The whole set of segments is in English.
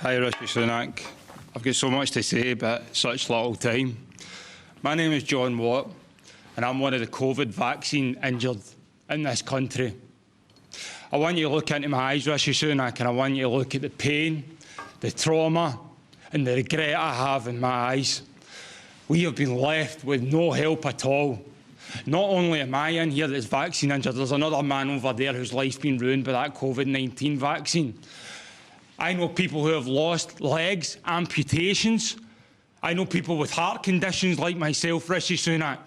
Hi, Rishi Sunak. I've got so much to say, but such little time. My name is John Watt, and I'm one of the COVID vaccine injured in this country. I want you to look into my eyes, Rishi Sunak, and I want you to look at the pain, the trauma, and the regret I have in my eyes. We have been left with no help at all. Not only am I in here that's vaccine injured, there's another man over there whose life's been ruined by that COVID-19 vaccine. I know people who have lost legs, amputations. I know people with heart conditions like myself, Rishi Sunak.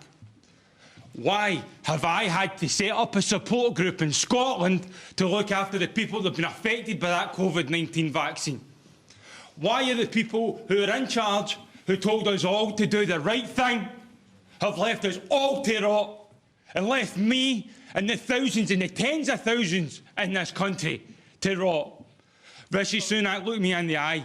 Why have I had to set up a support group in Scotland to look after the people that have been affected by that COVID-19 vaccine? Why are the people who are in charge, who told us all to do the right thing, have left us all to rot and left me and the thousands and the tens of thousands in this country to rot? Rishi Sunak, look me in the eye.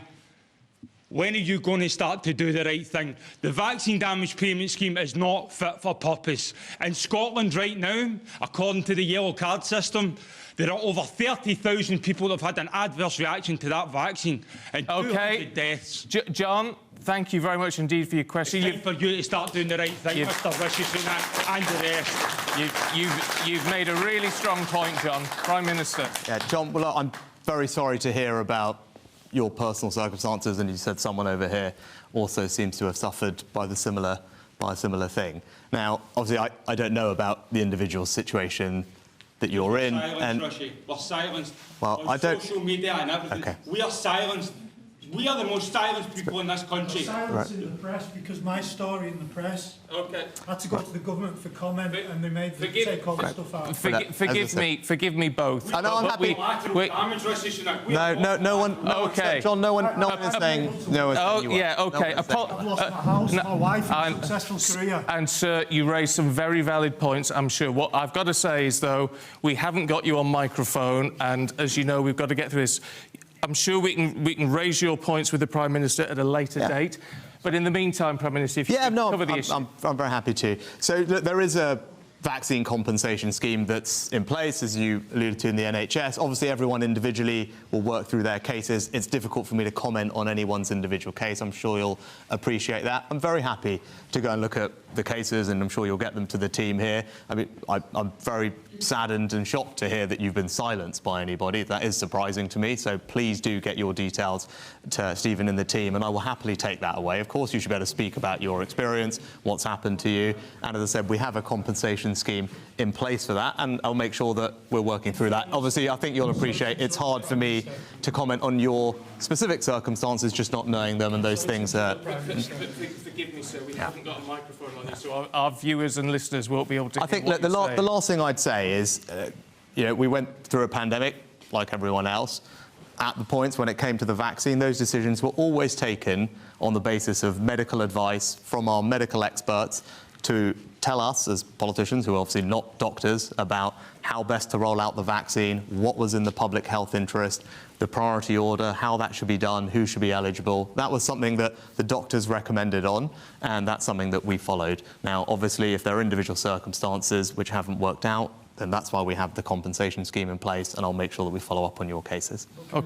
When are you going to start to do the right thing? The vaccine damage payment scheme is not fit for purpose. In Scotland right now, according to the yellow card system, there are over 30,000 people that have had an adverse reaction to that vaccine and 200 deaths. John, thank you very much indeed for your question. It's time for you to start doing the right thing, Mr. Rishi Sunak, and the rest. You've made a really strong point, John. Prime Minister. Yeah, John, well, I'm very sorry to hear about your personal circumstances, and you said someone over here also seems to have suffered by a similar thing. Now, obviously, I don't know about the individual situation that you're in. Rishi. We're silenced. Well, on social media and everything. Okay. We are silenced. We are the most silenced people in this country. Silence in the press because my story in the press had to go to the government for comment, and they made them take all the stuff out. Forgive me both. I know, I'm happy. No one. Okay. John, no one is saying. No one's saying you yeah. Okay. I've lost my house, my wife, and a successful career. And sir, you raised some very valid points, I'm sure. What I've got to say is, though, we haven't got you on microphone, and as you know, we've got to get through this. I'm sure we can raise your points with the Prime Minister at a later date. But in the meantime, Prime Minister, if you could cover the issue. I'm very happy to. So look, there is a vaccine compensation scheme that's in place, as you alluded to, in the NHS. Obviously, everyone individually will work through their cases. It's difficult for me to comment on anyone's individual case. I'm sure you'll appreciate that. I'm very happy to go and look at the cases, and I'm sure you'll get them to the team here. I mean, I'm very saddened and shocked to hear that you've been silenced by anybody. That is surprising to me, so please do get your details to Stephen and the team, and I will happily take that away. Of course, you should be able to speak about your experience, what's happened to you, and as I said, we have a compensation scheme in place for that, and I'll make sure that we're working through that. Obviously, I think you'll appreciate it's hard for me to comment on your specific circumstances, just not knowing them, and those things are... Forgive me, sir, we haven't got a microphone on this, so our viewers and listeners won't be able to hear. I think the last thing I'd say is, you know, we went through a pandemic, like everyone else. At the points when it came to the vaccine, those decisions were always taken on the basis of medical advice from our medical experts to tell us, as politicians, who are obviously not doctors, about how best to roll out the vaccine, what was in the public health interest, the priority order, how that should be done, who should be eligible. That was something that the doctors recommended on, and that's something that we followed. Now, obviously, if there are individual circumstances which haven't worked out, then that's why we have the compensation scheme in place, and I'll make sure that we follow up on your cases. Okay.